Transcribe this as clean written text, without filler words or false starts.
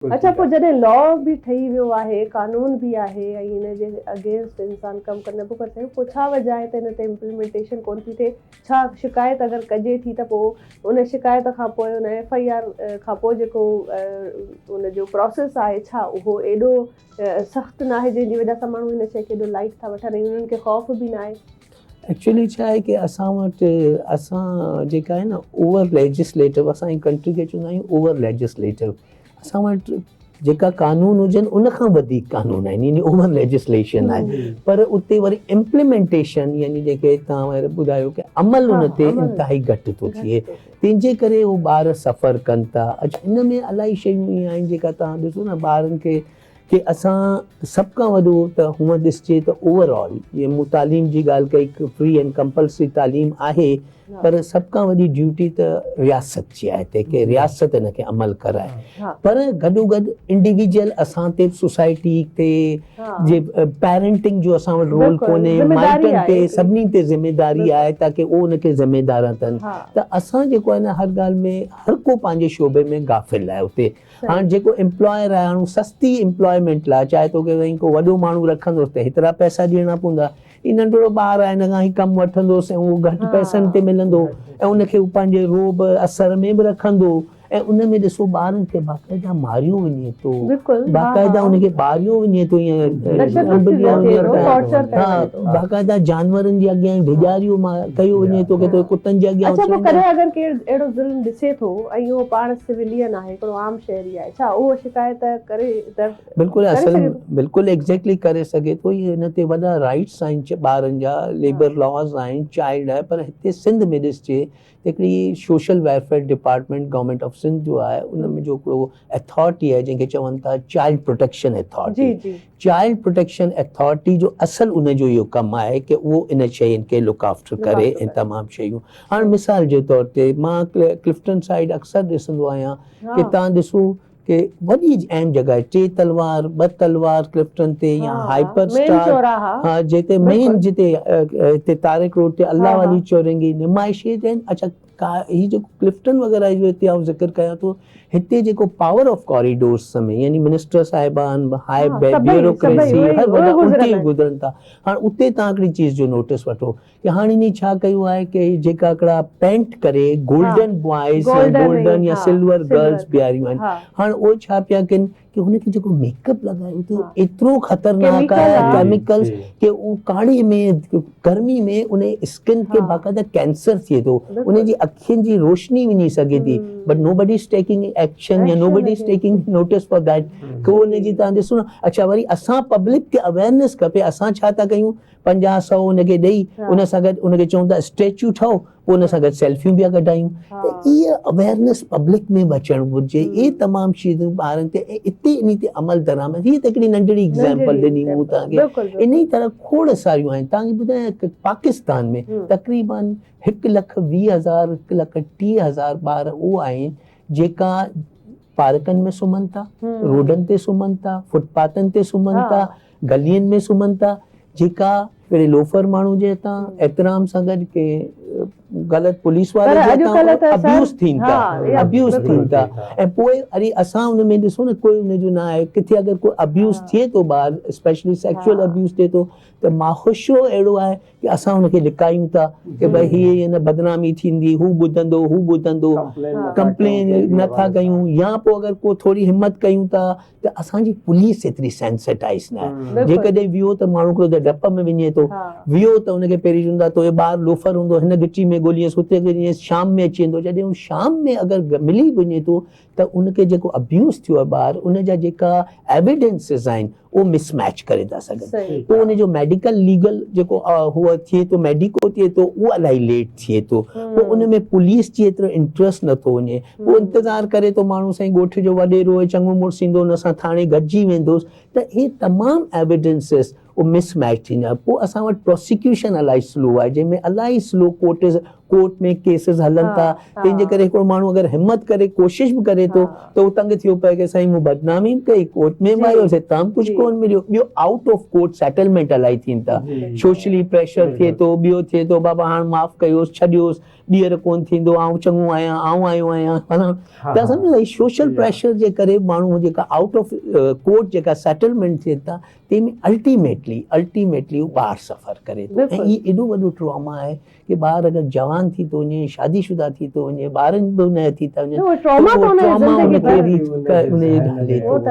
अच्छा, पोइ जॾहिं लॉ बि ठही वियो आहे, कानून बि आहे ऐं हिन जे अगेंस्ट इंसान कमु न पियो करे सघे, पोइ छा वजह आहे त हिन ते इम्प्लीमेंटेशन कोन थी थिए? छा शिकायत अगरि कजे थी त पोइ उन शिकायत खां पोइ उन FIR खां पोइ जेको उनजो प्रोसेस आहे छा उहो एॾो सख़्तु न आहे जंहिंजी वजह सां माण्हू हिन शइ खे एॾो लाइट था वठनि ऐं उन्हनि खे ख़ौफ़ बि न आहे? एक्चुअली छा आहे कि असां वटि असां जेका आहे न ओवर लेजिस्लेटिव, असांजी कंट्री खे चवंदा आहियूं ओवर लेजिस्लेटिव, असां वटि जेका कानून हुजनि उन खां वधीक कानून आहिनि, यानी ओवर लेजिस्लेशन आहे, पर उते वरी इम्प्लीमेंटेशन यानी जेके तव्हां ॿुधायो कि अमल उन ते इंतिहाई घटि थो थिए, तंहिंजे करे उहो ॿार सफ़र कनि था। अच्छा, हिन में इलाही शयूं ईअं आहिनि जेका तव्हां ॾिसो न ॿारनि खे कि असां सभ खां वॾो त हूअं ॾिसिजे त ओवरऑल जीअं मूं तालीम जी ॻाल्हि कई, फ्री एंड कंपल्सरी तालीम आहे, पर सभ खां वॾी ड्यूटी त रियासत जी आहे हिते कि रियासत हिन खे अमल कराए, पर गॾोगॾु इंडिविजुअल असां ते सोसाइटी ते जे पेरेंटिंग जो असां वटि रोल कोन्हे, माइटनि ते सभिनी ते ज़िमेदारी आहे ताकि उहो उनखे ज़िमेदार थियनि। त असां जेको आहे न हर ॻाल्हि में हर को पंहिंजे शोबे में गाफ़िल आहे उते। हाणे जेको एम्प्लॉयर आहे हाणे सस्ती एम्प्लॉयमेंट लाइ चाहे थो कि भई को वॾो माण्हू रखंदुसि त हेतिरा पैसा ॾियणा पवंदा, ही नंढिड़ो ॿार आहे हिन खां ही कमु वठंदोसि ऐं उहो घटि पैसनि ते मिलंदो ऐं उनखे हू पंहिंजे रोब असर में बि रखंदो ऐं उन में ॾिसो ॿारनि खे बाक़ाइदा मारियो वञे थो, बाक़ाइदा उनखे ॿारियो वञे थो, बाक़ाइदा जानवरनि जे अॻियां डिॼारियो कयो वञे थो कि तो कुतनि जे अॻियां। अच्छा, पोइ कॾहिं अगरि केरु अहिड़ो ज़ुल्म ॾिसे थो ऐं उहो पाण सिविलियन आहे, हिकिड़ो आम शहरी आहे, छा उहो शिकायत करे? बिल्कुलु असल बिल्कुलु एग्ज़ैक्टली करे सघे थो, इहे हिन ते वॾा राइट्स आहिनि ॿारनि जा, लेबर लॉज़ आहिनि, चाइल्ड आहे, पर हिते सिंध में ॾिसिजे हिकिड़ी social welfare department government of Sindh जो आहे, उन में जो हिकिड़ो अथॉरिटी आहे जंहिंखे चवनि था child protection authority. Child protection authority जो असल उनजो इहो कमु आहे कि उहो इन शयुनि खे लुक आफ्टर करे ऐं तमामु शयूं। हाणे मिसाल जे तौर ते मां क्लिफ्टन साइड अक्सर ॾिसंदो आहियां कि तव्हां ॾिसो कि वॾी अहम जॻह आहे, 3 तलवार 2 तलवार क्लिफ्टन ते या हाइपर स्टार, हाँ जिते मेन जिते हिते तारिक रोड ते अल्लाह वाली चौरंगी नुमाइशी आहिनि। अच्छा, ही जो क्लिफ्टन वग़ैरह जो हिते आउं ज़िक्र कयां थो, हिते जेको पावर ऑफ कॉरिडोर्स में यानी मिनिस्टर साहिबान, हाई ब्यूरोक्रेसी हर वॾा उते गुज़रनि था। हाणे उते तव्हां हिकिड़ी चीज़ जो नोटिस वठो कि हाणे इन छा कयो आहे कि जेका हिकिड़ा पेंट करे गोल्डन बॉयज़ गोल्डन या सिल्वर गर्ल्स बीहारियूं आहिनि, हाणे उहे छा पिया कनि कि हुनखे जेको मेकअप लॻायो थो एतिरो ख़तरनाक आहे, केमिकल्स, कि उहो काड़ी में गर्मी में उन स्किन खे बाक़ाइदा कैंसर थिए थो, उनजी अखियुनि जी रोशनी वञी सघे थी, but nobody is taking action या nobody is taking notice for that कि उनजी तव्हां ॾिसो न। अच्छा, वरी असां पब्लिक खे अवेयरनेस खपे, असां छा था कयूं 50-100 उनखे ॾेई उन सां गॾु उनखे चऊं था स्टेच्यू ठाहो, पोइ उन सां गॾु सेल्फियूं बि कढायूं। त इहा अवेयरनेस पब्लिक में बि अचणु घुरिजे, इहे तमामु शयूं ॿारनि ते हिते इन ते अमल दरामद। हीअ त हिकिड़ी नंढड़ी एग्ज़ाम्पल ॾिनी मूं तव्हांखे, इन ई तरह खोड़ सारियूं आहिनि। तव्हांखे ॿुधायां पाकिस्तान में तक़रीबन 1,20,000 1,30,000 ॿार उहे आहिनि जेका पार्कनि में सुम्हनि था, रोडनि ते सुम्हनि था, फुटपाथनि ते सुम्हनि था, गलियुनि में सुम्हनि था, जेका कहिड़े लोफर माण्हू जे हितां एतिराम सां गॾु के ग़लति पुलिस वारे अब्यूज़ थियनि था ऐं पोइ अरे असां उन में ॾिसो न कोई उनजो न आहे। किथे अगरि कोई अब्यूज़ थिए थो ॿार स्पेशली सेक्सुअल अब्यूज़ थिए थो त माहौशो अहिड़ो आहे कि असां हुनखे लिकायूं था कि भई हीअ न बदनामी थींदी, हू ॿुधंदो, कंप्लेन नथा कयूं, या पोइ अगरि को थोरी हिमत कयूं था त असांजी पुलिस एतिरी सेंसिटाइज़ न आहे। जेकॾहिं वियो त माण्हू हिकिड़ो त डप में वञे थो, वियो त हुनखे पहिरीं चवंदा तो हे ॿारु लोफर हूंदो, हिन गिची में ॻोल्हियसि, हुते ॻोल्हियसि, शाम में अची वेंदो। जॾहिं हू शाम में अगरि मिली बि वञे थो त उनखे जेको अब्यूज़ थियो आहे ॿारु, उनजा जेका एविडेंसिस आहिनि उहो मिसमैच करे था सघनि। पोइ उनजो मेडिकल लीगल जेको हुअ थिए थो, मेडिको थिए थो, उहो इलाही लेट थिए थो। पोइ उन में पुलिस जी एतिरो इंट्रस्ट नथो वञे, पोइ इंतज़ारु करे थो माण्हू साईं ॻोठ जो वॾेरो चङो मुड़ुसु ईंदो, हुन सां थाणे गॾिजी वेंदुसि, त हे तमामु एविडेंसिस उहो मिसमैच थींदा। पोइ असां वटि प्रोसिक्यूशन इलाही स्लो आहे, जंहिंमें इलाही स्लो कोर्टिस कोर्ट में केसिस हलन था, हाँ, तंहिंजे करे हिकिड़ो माण्हू अगरि हिम्मत करे कोशिश बि करे थो हाँ। त उहो तंग थियो पए कि साईं मूं बदनामी बि कई, कोर्ट में बि जी, आयोसि, हितां बि कुझु जी। कोन मिलियो। ॿियो आउट ऑफ कोर्ट सेटलमेंट इलाही थियनि था, जी। सोशली प्रेशर थिए थो, ॿियो थिए थो बाबा हाणे माफ़ कयोसि छॾियोसि, ॿीहर कोन थींदो, आउं चङो आहियां, आउं आयो आहियां, हाँ, त सम्झो सोशल Yeah. प्रेशर जे करे माण्हू जेका आउट ऑफ कोर्ट जेका सेटलमेंट थिए था तंहिंमें अल्टीमेटली उहो ॿार सफ़र करे थो। ऐं बिल्कुलु। ई एॾो वॾो ट्रॉमा आहे कि ॿार अगरि जवान थी थो वञे, शादीशुदा थी थो वञे, ॿारनि बि न थी था वञनि, न, उहो ट्रॉमा त तो उहो हुनजी ट्रॉमा ज़िंदगी उनखे भर रीच उनजे हले उहो थो। त